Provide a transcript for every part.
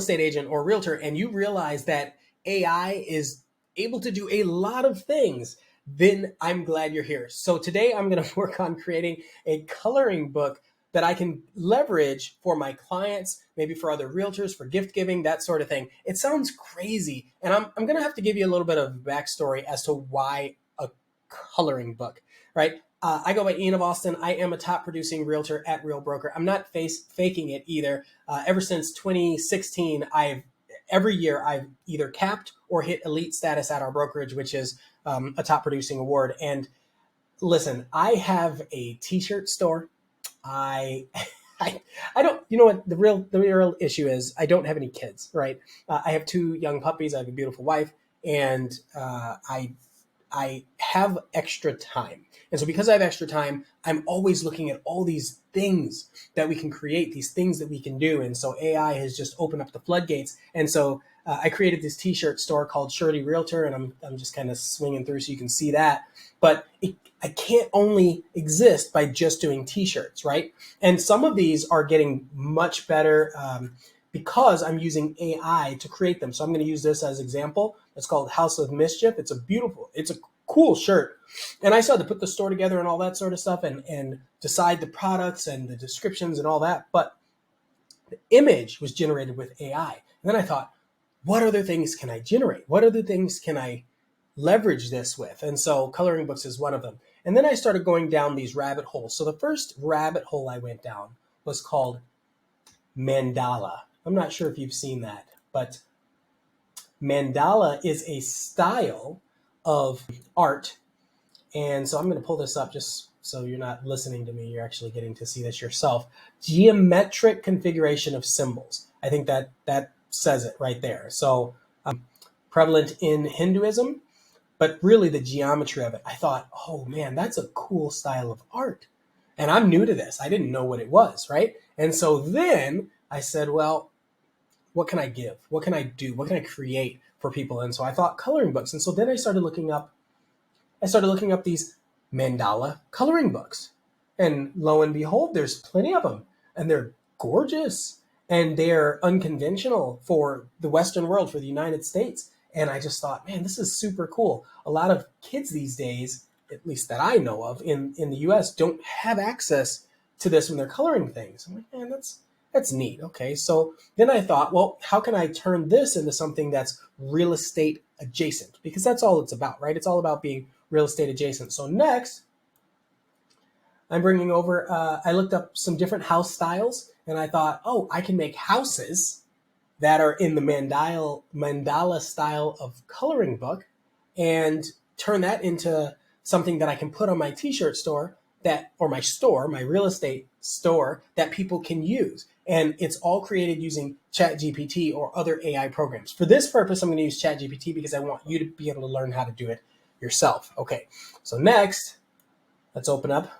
estate agent or realtor and you realize that AI is able to do a lot of things, then I'm glad you're here. So today I'm going to work on creating a coloring book that I can leverage for my clients, maybe for other realtors, for gift giving, that sort of thing. It sounds crazy. And I'm going to have to give you a little bit of backstory as to why a coloring book, right? I go by Ian of Austin. I am a top producing realtor at Real Broker. I'm not faking it either. Ever since 2016, every year I've either capped or hit elite status at our brokerage, which is a top producing award. And listen, I have a t-shirt store. I I don't, you know what the real issue is, I don't have any kids, right? I have two young puppies. I have a beautiful wife, and I have extra time. And so because I have extra time, I'm always looking at all these things that we can create, these things that we can do. And so AI has just opened up the floodgates. And so I created this t-shirt store called Surety Realtor, and I'm just kind of swinging through so you can see that. But I can't only exist by just doing t-shirts, right? And some of these are getting much better because I'm using AI to create them. So I'm going to use this as an example. It's called House of Mischief. It's a cool shirt. And I started to put the store together and all that sort of stuff and decide the products and the descriptions and all that. But the image was generated with AI. And then I thought, what other things can I generate? What other things can I leverage this with? And so coloring books is one of them. And then I started going down these rabbit holes. So the first rabbit hole I went down was called mandala. I'm not sure if you've seen that, but mandala is a style of art. And so I'm going to pull this up just so you're not listening to me. You're actually getting to see this yourself. Geometric configuration of symbols. I think that says it right there. So prevalent in Hinduism, but really the geometry of it. I thought, oh man, that's a cool style of art. And I'm new to this. I didn't know what it was, right? And so then I said, well, what can I give? What can I do? What can I create for people? And so I thought coloring books. And so then I started looking up these mandala coloring books. And lo and behold, there's plenty of them. And they're gorgeous. And they're unconventional for the Western world, for the United States. And I just thought, man, this is super cool. A lot of kids these days, at least that I know of in the US, don't have access to this when they're coloring things. I'm like, man, that's neat. Okay, so then I thought, well, how can I turn this into something that's real estate adjacent? Because that's all it's about, right? It's all about being real estate adjacent. So next, I'm bringing over, I looked up some different house styles, and I thought, oh, I can make houses that are in the mandala style of coloring book and turn that into something that I can put on my t-shirt store my real estate store that people can use. And it's all created using ChatGPT or other AI programs. For this purpose, I'm going to use ChatGPT because I want you to be able to learn how to do it yourself. Okay, so next, let's open up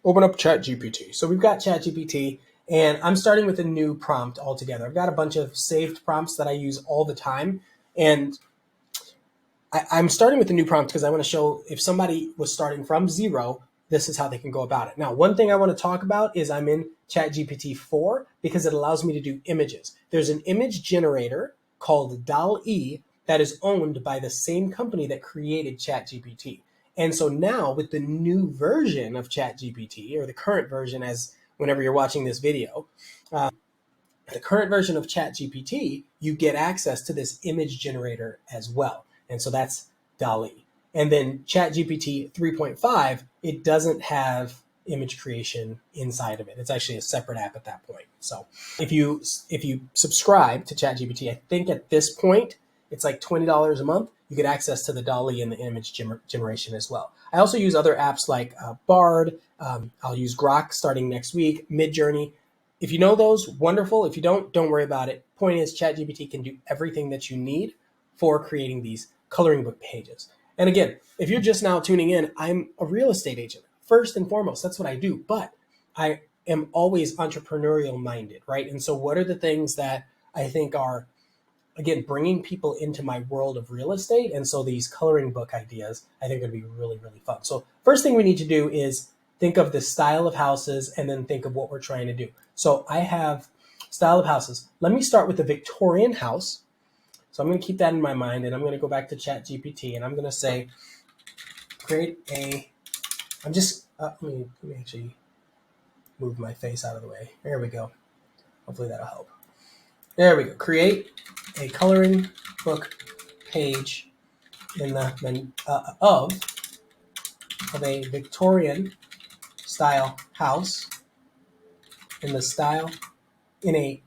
ChatGPT. So we've got ChatGPT. And I'm starting with a new prompt altogether. I've got a bunch of saved prompts that I use all the time. And I'm starting with a new prompt because I want to show if somebody was starting from zero, this is how they can go about it. Now, one thing I want to talk about is I'm in ChatGPT 4 because it allows me to do images. There's an image generator called DALL-E that is owned by the same company that created ChatGPT. And so now with the new version of ChatGPT, or the current version as whenever you're watching this video, the current version of ChatGPT, you get access to this image generator as well. And so that's DALL-E. And then ChatGPT 3.5, it doesn't have image creation inside of it. It's actually a separate app at that point. So if you subscribe to ChatGPT, I think at this point, it's like $20 a month. You get access to the DALL-E and the image generation as well. I also use other apps like Bard. I'll use Grok starting next week, Midjourney. If you know those, wonderful. If you don't worry about it. Point is, ChatGPT can do everything that you need for creating these coloring book pages. And again, if you're just now tuning in, I'm a real estate agent. First and foremost, that's what I do. But I am always entrepreneurial minded, right? And so what are the things that I think are, again, bringing people into my world of real estate? And so these coloring book ideas, I think, are going to be really, really fun. So first thing we need to do is think of the style of houses and then think of what we're trying to do. So I have style of houses. Let me start with the Victorian house. So I'm going to keep that in my mind, and I'm going to go back to ChatGPT, and I'm going to say, create a, I'm just, let me actually move my face out of the way. There we go. Hopefully that'll help. There we go. Create a coloring book page in the of a Victorian style house in the style in a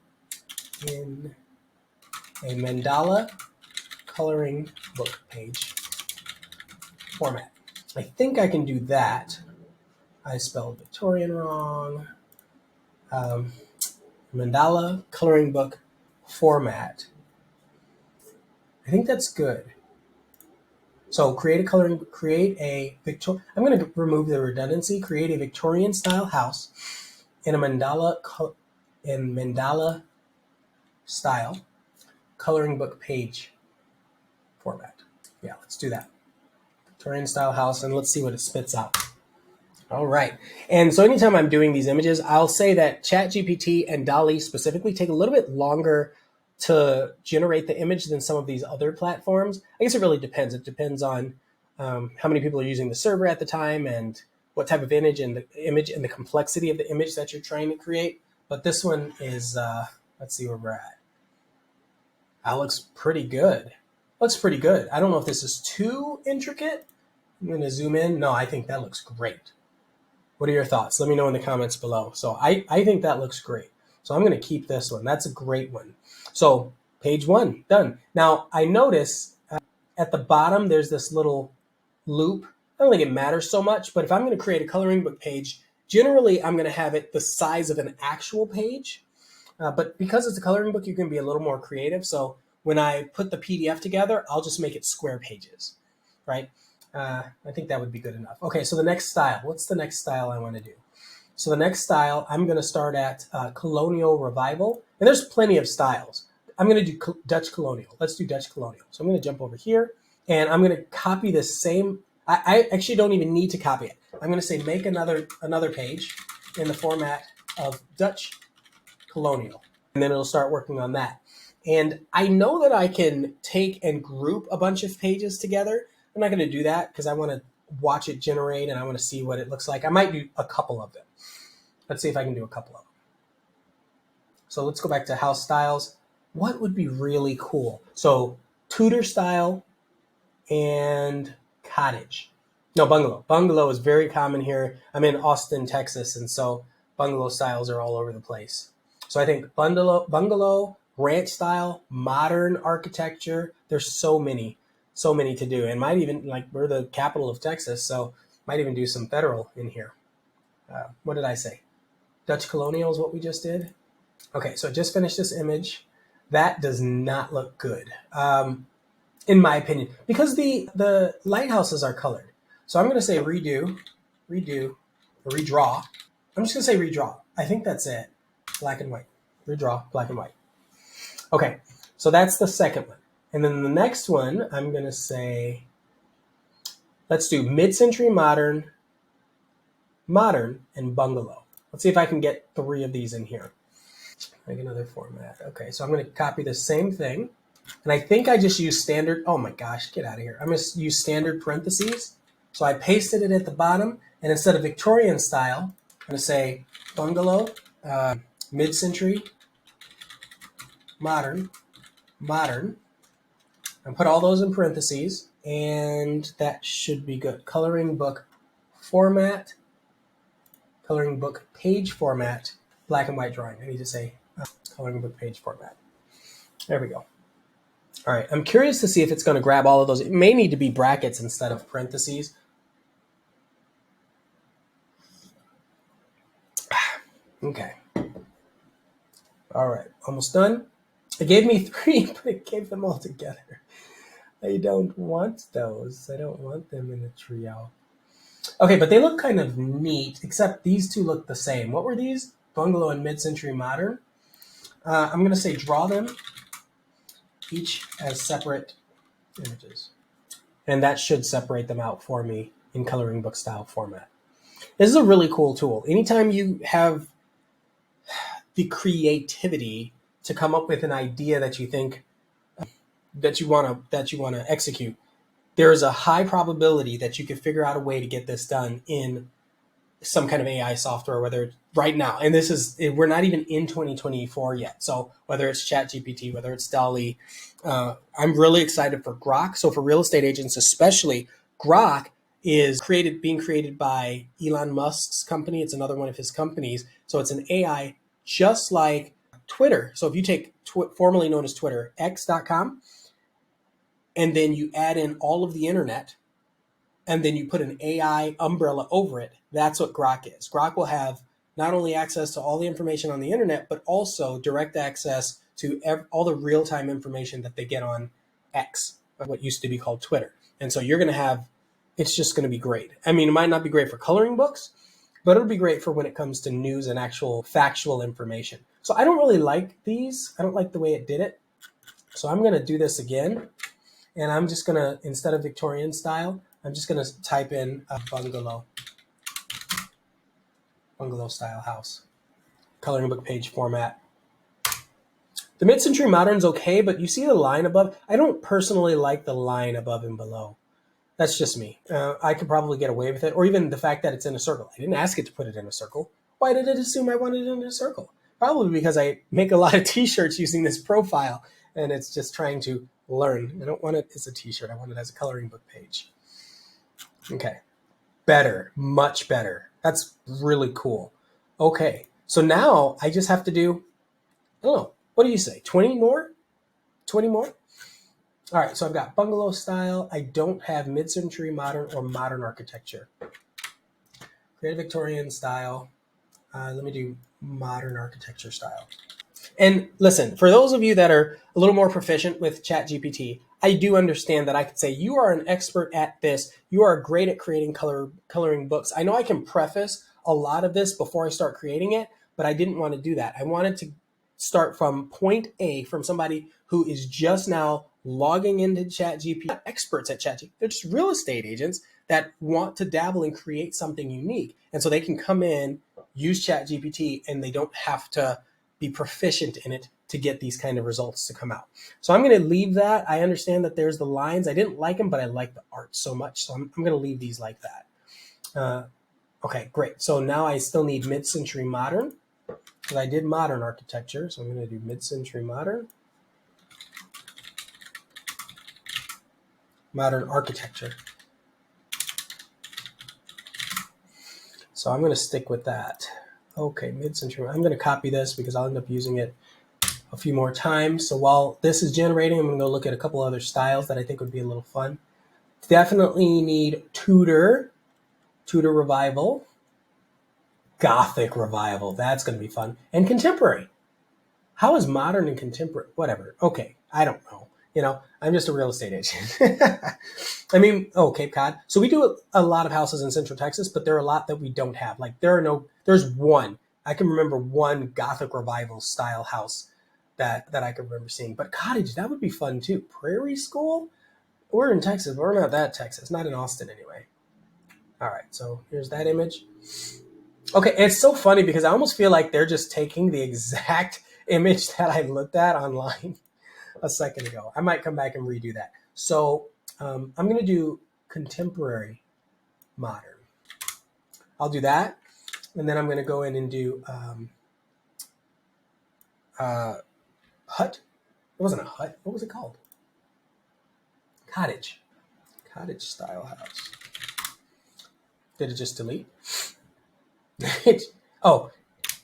mandala coloring book page format. I think I can do that. I spelled Victorian wrong. Mandala coloring book format. I think that's good. So create a I'm going to remove the redundancy. Create a Victorian style house in a mandala style coloring book page format. Yeah, let's do that. Victorian style house, and let's see what it spits out. All right. And so anytime I'm doing these images, I'll say that ChatGPT and DALL-E specifically take a little bit longer to generate the image than some of these other platforms. I guess it really depends. It depends on how many people are using the server at the time and what type of image and the complexity of the image that you're trying to create. But this one is, let's see where we're at. That looks pretty good. Looks pretty good. I don't know if this is too intricate. I'm going to zoom in. No, I think that looks great. What are your thoughts? Let me know in the comments below. So I think that looks great. So I'm going to keep this one. That's a great one. So page 1, done. Now I notice at the bottom, there's this little loop. I don't think it matters so much, but if I'm going to create a coloring book page, generally I'm going to have it the size of an actual page. But because it's a coloring book, you can be a little more creative. So when I put the PDF together, I'll just make it square pages, right? I think that would be good enough. Okay, so the next style. What's the next style I want to do? So the next style, I'm going to start at Colonial Revival. And there's plenty of styles. I'm going to do Dutch Colonial. Let's do Dutch Colonial. So I'm going to jump over here, and I'm going to copy the same. I actually don't even need to copy it. I'm going to say make another page in the format of Dutch Colonial. And then it'll start working on that. And I know that I can take and group a bunch of pages together. I'm not going to do that because I want to watch it generate and I want to see what it looks like. I might do a couple of them. Let's see if I can do a couple of them. So let's go back to house styles. What would be really cool? So Tudor style and cottage. No, bungalow. Bungalow is very common here. I'm in Austin, Texas, and so bungalow styles are all over the place. So I think bungalow, ranch style, modern architecture. There's so many to do, and might even, like, we're the capital of Texas, so might even do some federal in here. What did I say? Dutch Colonial is what we just did. Okay, so I just finished this image. That does not look good, in my opinion, because the lighthouses are colored. So I'm going to say redo, or redraw. I'm just going to say redraw. I think that's it. Black and white. Redraw, black and white. Okay, so that's the second one. And then the next one, I'm going to say, let's do mid-century modern, and bungalow. Let's see if I can get 3 of these in here. Make another format. Okay, so I'm going to copy the same thing. And I think I just use standard. Oh my gosh, get out of here. I'm going to use standard parentheses. So I pasted it at the bottom. And instead of Victorian style, I'm going to say bungalow, mid-century, modern, and put all those in parentheses. And that should be good. Coloring book format, coloring book page format, black and white drawing. I need to say coloring book page format. There we go. All right, I'm curious to see if it's going to grab all of those. It may need to be brackets instead of parentheses. Okay. All right, almost done. It gave me 3, but it gave them all together. I don't want those. I don't want them in a trio. Okay, but they look kind of neat, except these 2 look the same. What were these? Bungalow and mid-century modern. I'm going to say draw them each as separate images. And that should separate them out for me in coloring book style format. This is a really cool tool. Anytime you have the creativity to come up with an idea that you think that you want to execute, there is a high probability that you could figure out a way to get this done in some kind of AI software, whether it's right now, and this is, we're not even in 2024 yet. So whether it's ChatGPT, whether it's DALL-E, I'm really excited for Grok. So for real estate agents, especially, Grok is being created by Elon Musk's company. It's another one of his companies. So it's an AI just like Twitter. So if you take formerly known as Twitter, X.com, and then you add in all of the internet, and then you put an AI umbrella over it, that's what Grok is. Grok will have not only access to all the information on the internet, but also direct access to all the real-time information that they get on X, what used to be called Twitter. And so you're going to have, it's just going to be great. I mean, it might not be great for coloring books, but it'll be great for when it comes to news and actual factual information. So I don't really like these. I don't like the way it did it. So I'm going to do this again. And I'm just going to, instead of Victorian style, I'm just going to type in a bungalow style house, coloring book page format. The mid-century modern's okay, but you see the line above? I don't personally like the line above and below. That's just me. I could probably get away with it, or even the fact that it's in a circle. I didn't ask it to put it in a circle. Why did it assume I wanted it in a circle? Probably because I make a lot of t-shirts using this profile, and it's just trying to learn. I don't want it as a t-shirt. I want it as a coloring book page. Okay. Better. Much better. That's really cool. Okay. So now I just have to do, I don't know, what do you say? 20 more? 20 more? All right. So I've got bungalow style. I don't have mid-century modern or modern architecture. Creative Victorian style. Let me do modern architecture style. And listen, for those of you that are a little more proficient with ChatGPT, I do understand that I could say, you are an expert at this. You are great at creating coloring books. I know I can preface a lot of this before I start creating it, but I didn't want to do that. I wanted to start from point A, from somebody who is just now logging into ChatGPT, not experts at ChatGPT. They're just real estate agents that want to dabble and create something unique. And so they can come in, use ChatGPT, and they don't have to be proficient in it to get these kind of results to come out. So I'm going to leave that. I understand that there's the lines. I didn't like them, but I like the art so much. So I'm going to leave these like that. Okay, great. So now I still need mid-century modern, because I did modern architecture. So I'm going to do mid-century modern. Modern architecture. So I'm going to stick with that. Okay, mid-century. I'm going to copy this because I'll end up using it a few more times. So while this is generating, I'm going to go look at a couple other styles that I think would be a little fun. Definitely need Tudor Revival, Gothic Revival. That's going to be fun. And contemporary. How is modern and contemporary? Whatever. Okay, I don't know. I'm just a real estate agent. I mean, Cape Cod. So we do a lot of houses in Central Texas, but there are a lot that we don't have. Like there's one. I can remember one Gothic Revival style house that I can remember seeing. But cottage, that would be fun too. Prairie School? We're in Texas. We're not that Texas. Not in Austin anyway. All right, so here's that image. Okay, it's so funny because I almost feel like they're just taking the exact image that I looked at online a second ago. I might come back and redo that. So I'm going to do contemporary modern. I'll do that. And then I'm going to go in and do hut. It wasn't a hut. What was it called? Cottage. Cottage style house. Did it just delete?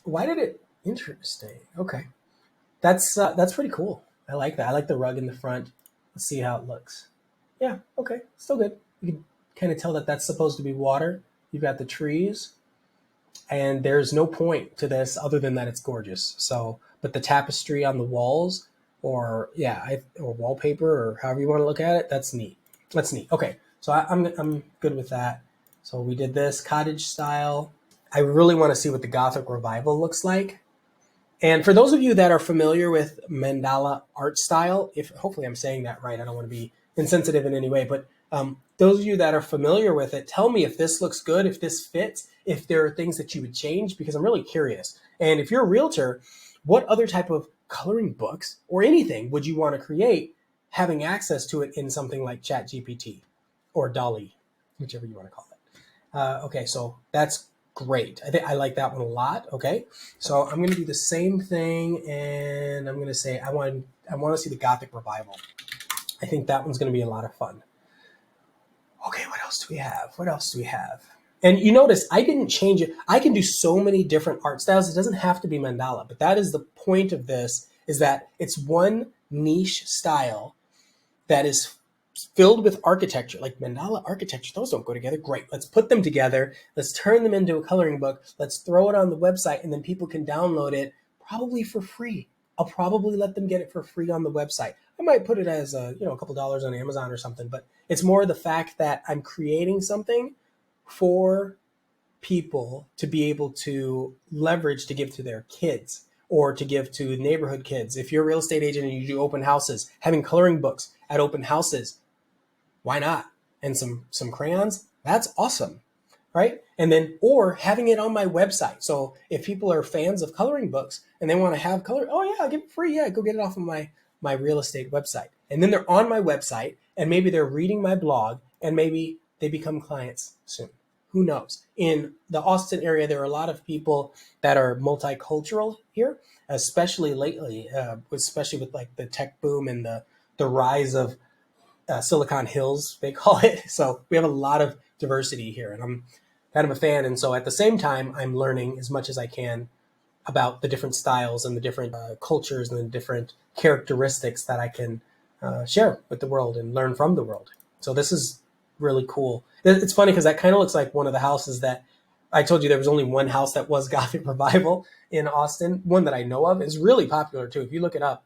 Why did it? Interesting. Okay. That's pretty cool. I like that. I like the rug in the front. Let's see how it looks. Yeah, okay. Still good. You can kind of tell that that's supposed to be water. You've got the trees. And there's no point to this other than that it's gorgeous. So, but the tapestry on the walls or wallpaper or however you want to look at it, that's neat. That's neat. Okay, so I'm good with that. So we did this cottage style. I really want to see what the Gothic Revival looks like. And for those of you that are familiar with mandala art style, if hopefully I'm saying that right, I don't want to be insensitive in any way, but Those of you that are familiar with it, tell me if this looks good, if this fits, if there are things that you would change, because I'm really curious. And if you're a realtor, what other type of coloring books or anything would you want to create having access to it in something like ChatGPT or Dolly, whichever you want to call it? Okay, so that's great. I think I like that one a lot. Okay, so I'm going to do the same thing, and I'm going to say I want to see the Gothic revival. I think that one's going to be a lot of fun. Okay, what else do we have? What else do we have? And you notice I didn't change it. I can do so many different art styles. It doesn't have to be mandala, but that is the point of this, is that it's one niche style that is filled with architecture, like mandala architecture. Those don't go together. Great. Let's put them together. Let's turn them into a coloring book. Let's throw it on the website, and then people can download it probably for free. I'll probably let them get it for free on the website. I might put it as a couple dollars on Amazon or something, but it's more the fact that I'm creating something for people to be able to leverage to give to their kids or to give to neighborhood kids. If you're a real estate agent and you do open houses, having coloring books at open houses, why not? And some crayons, that's awesome, right? And then, or having it on my website. So if people are fans of coloring books and they want to have color, oh yeah, I'll give it free. Yeah, go get it off of my real estate website. And then they're on my website, and maybe they're reading my blog, and maybe they become clients soon. Who knows? In the Austin area, there are a lot of people that are multicultural here, especially lately, especially with like the tech boom and the rise of Silicon Hills, they call it. So we have a lot of diversity here, and I'm kind of a fan. And so at the same time, I'm learning as much as I can about the different styles and the different cultures and the different characteristics that I can share with the world and learn from the world. So this is really cool. It's funny because that kind of looks like one of the houses that I told you there was only one house that was Gothic Revival in Austin. One that I know of is really popular too. If you look it up,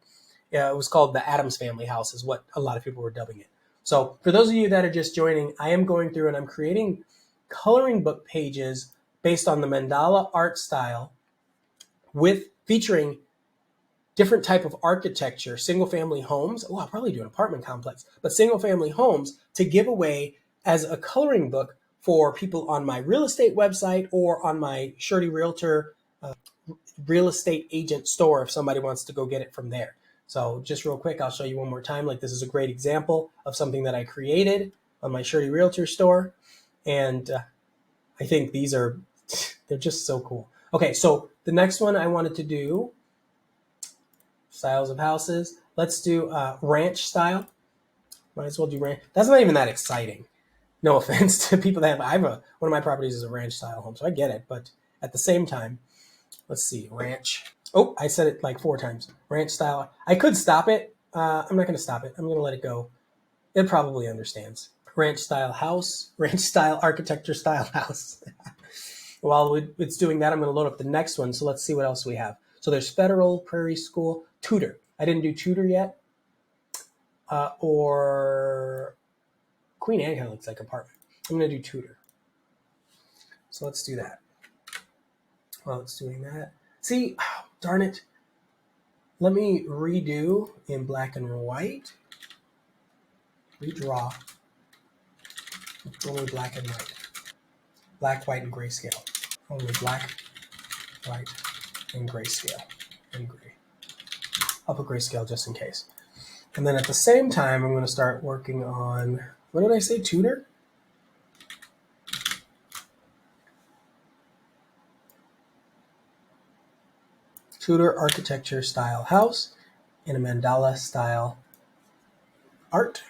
it was called the Addams Family House, is what a lot of people were dubbing it. So for those of you that are just joining, I am going through and I'm creating coloring book pages based on the mandala art style with featuring different type of architecture, single family homes. Oh, I'll probably do an apartment complex, but single family homes to give away as a coloring book for people on my real estate website or on my Shirley Realtor real estate agent store if somebody wants to go get it from there. So just real quick, I'll show you one more time. Like this is a great example of something that I created on my Shirley Realtor store. And I think these are, they're just so cool. Okay, so the next one I wanted to do, styles of houses. Let's do ranch style. Might as well do ranch. That's not even that exciting. No offense to people that one of my properties is a ranch style home, so I get it. But at the same time, let's see, ranch. Oh, I said it like 4 times. Ranch style. I could stop it. I'm not going to stop it. I'm going to let it go. It probably understands. Ranch style house, ranch style architecture style house. While it's doing that, I'm going to load up the next one. So let's see what else we have. So there's Federal, Prairie School, Tudor. I didn't do Tudor yet. Or Queen Anne kind of looks like apartment. I'm going to do Tudor. So let's do that. While it's doing that. See, oh, darn it. Let me redo in black and white. Redraw. Only black and white. Black, white, and grayscale. Only black, white, and grayscale. And gray. I'll put grayscale just in case. And then at the same time, I'm going to start working on, what did I say, Tudor? Tudor architecture style house in a mandala style art.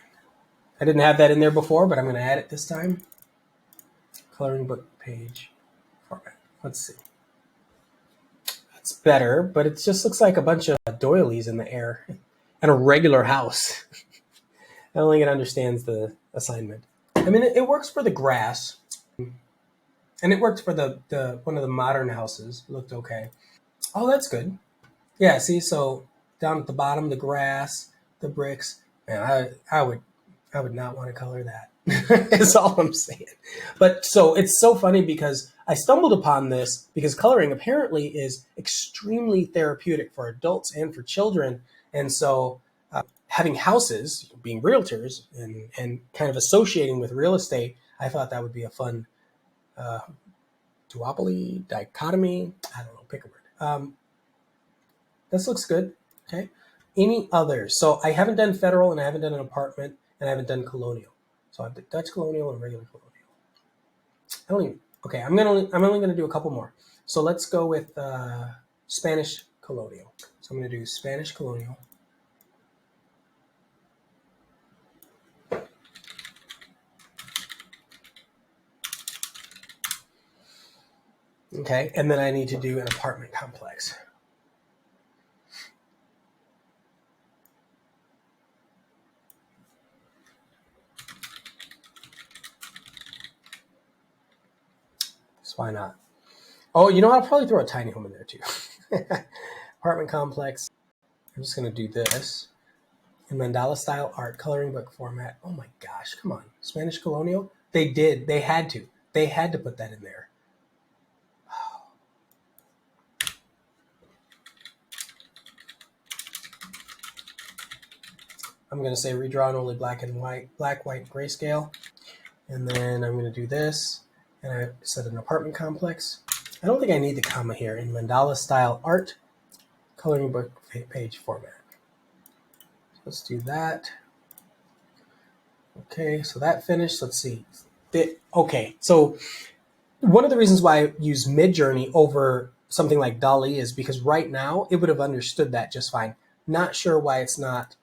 I didn't have that in there before, but I'm going to add it this time. Coloring book page format. Let's see. That's better, but it just looks like a bunch of doilies in the air and a regular house. I don't think it understands the assignment. I mean, it works for the grass, and it worked for the one of the modern houses. It looked okay. Oh, that's good. Yeah, see, so down at the bottom, the grass, the bricks. Man, I would not want to color that. Is all I'm saying. But so it's so funny because I stumbled upon this because coloring apparently is extremely therapeutic for adults and for children. And so having houses, being realtors, and kind of associating with real estate, I thought that would be a fun uh, duopoly, dichotomy. I don't know, pick a word. This looks good. Okay. Any others? So I haven't done federal, and I haven't done an apartment, and I haven't done colonial. So I've done Dutch colonial and regular colonial. I don't even. Okay, I'm only gonna do a couple more. So let's go with Spanish colonial. So I'm gonna do Spanish colonial. Okay, and then I need to do an apartment complex. So why not? Oh, you know what? I'll probably throw a tiny home in there too. Apartment complex. I'm just gonna do this in mandala style art coloring book format. Oh my gosh, come on. Spanish colonial? They did. They had to. They had to put that in there. I'm going to say redraw in only black and white, black, white, grayscale. And then I'm going to do this. And I set an apartment complex. I don't think I need the comma here in mandala style art coloring book page format. Let's do that. Okay, so that finished. Let's see. Okay, so one of the reasons why I use Midjourney over something like DALL-E is because right now it would have understood that just fine. Not sure why it's not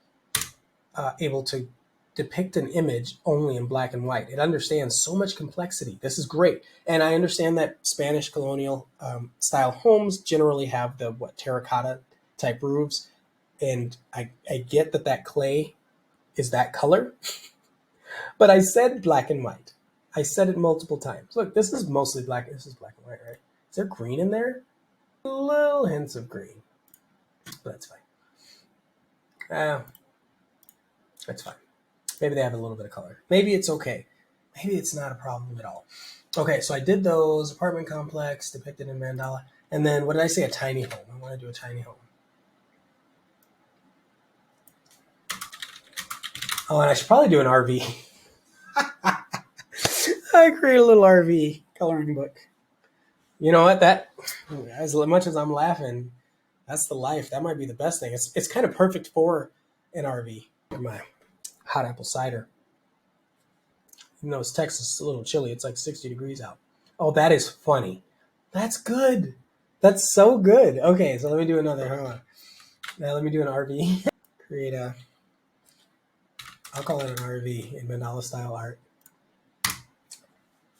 able to depict an image only in black and white. It understands so much complexity. This is great. And I understand that Spanish colonial style homes generally have the terracotta type roofs. And I get that clay is that color, but I said black and white. I said it multiple times. Look, this is mostly black. This is black and white, right? Is there green in there? Little hints of green, but that's fine. That's fine. Maybe they have a little bit of color. Maybe it's okay. Maybe it's not a problem at all. Okay, so I did those apartment complex depicted in mandala, and then what did I say? A tiny home. I want to do a tiny home. Oh, and I should probably do an RV. I create a little RV coloring book. You know what? That as much as I'm laughing, that's the life. That might be the best thing. It's kind of perfect for an RV. My hot apple cider. Even though it's Texas, it's a little chilly. It's like 60 degrees out. Oh, that is funny. That's good. That's so good. Okay, so let me do another. Hold on. Now let me do an RV. Create a. I'll call it an RV in mandala style art.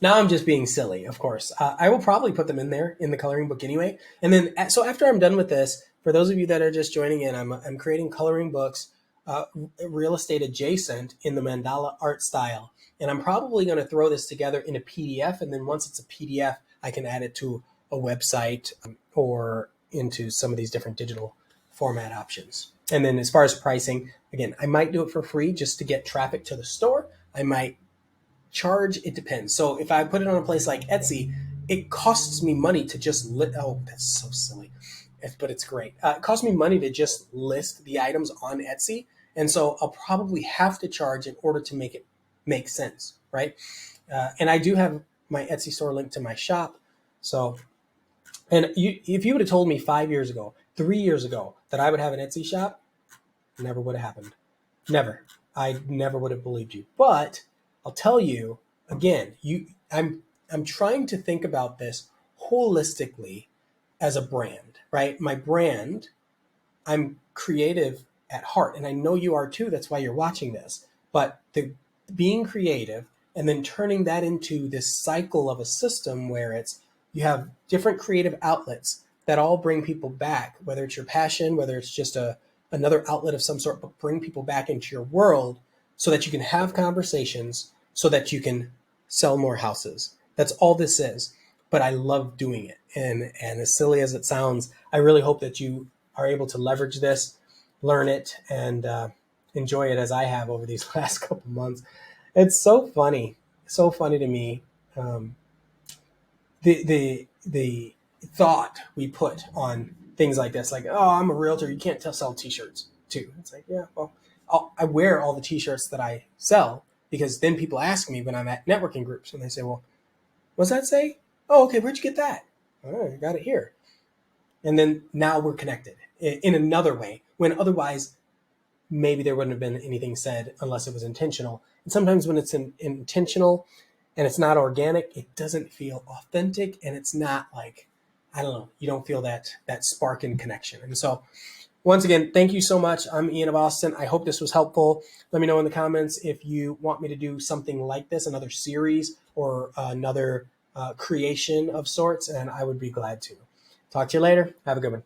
Now I'm just being silly, of course. I will probably put them in there in the coloring book anyway. And then, so after I'm done with this, for those of you that are just joining in, I'm creating coloring books, uh, real estate adjacent in the mandala art style. And I'm probably going to throw this together in a PDF. And then once it's a PDF, I can add it to a website or into some of these different digital format options. And then as far as pricing, again, I might do it for free just to get traffic to the store. I might charge, it depends. So if I put it on a place like Etsy, it costs me money to just oh, that's so silly, but it's great. It costs me money to just list the items on Etsy, and so I'll probably have to charge in order to make it make sense, right? And I do have my Etsy store linked to my shop. So, and if you would have told me 5 years ago, 3 years ago, that I would have an Etsy shop, never would have happened. Never. I never would have believed you. But I'll tell you again, I'm trying to think about this holistically as a brand, right? My brand, I'm creative at heart, and I know you are too. That's why you're watching this. But the being creative and then turning that into this cycle of a system where it's you have different creative outlets that all bring people back, whether it's your passion, whether it's just another outlet of some sort, but bring people back into your world so that you can have conversations, so that you can sell more houses. That's all this is. But I love doing it. And as silly as it sounds, I really hope that you are able to leverage this, learn it, and enjoy it as I have over these last couple months. It's so funny to me. Um, the thought we put on things like this, like, oh, I'm a realtor, you can't sell T-shirts. too. It's like, yeah, well, I wear all the t-shirts that I sell because then people ask me when I'm at networking groups and they say, well, what's that say? Oh, okay, where'd you get that? Oh, I got it here. And then now we're connected in another way when otherwise maybe there wouldn't have been anything said unless it was intentional. And sometimes when it's intentional and it's not organic, it doesn't feel authentic, and it's not like, I don't know, you don't feel that spark and connection. And so once again, thank you so much. I'm Ian of Austin. I hope this was helpful. Let me know in the comments if you want me to do something like this, another series or another creation of sorts, and I would be glad to. Talk to you later. Have a good one.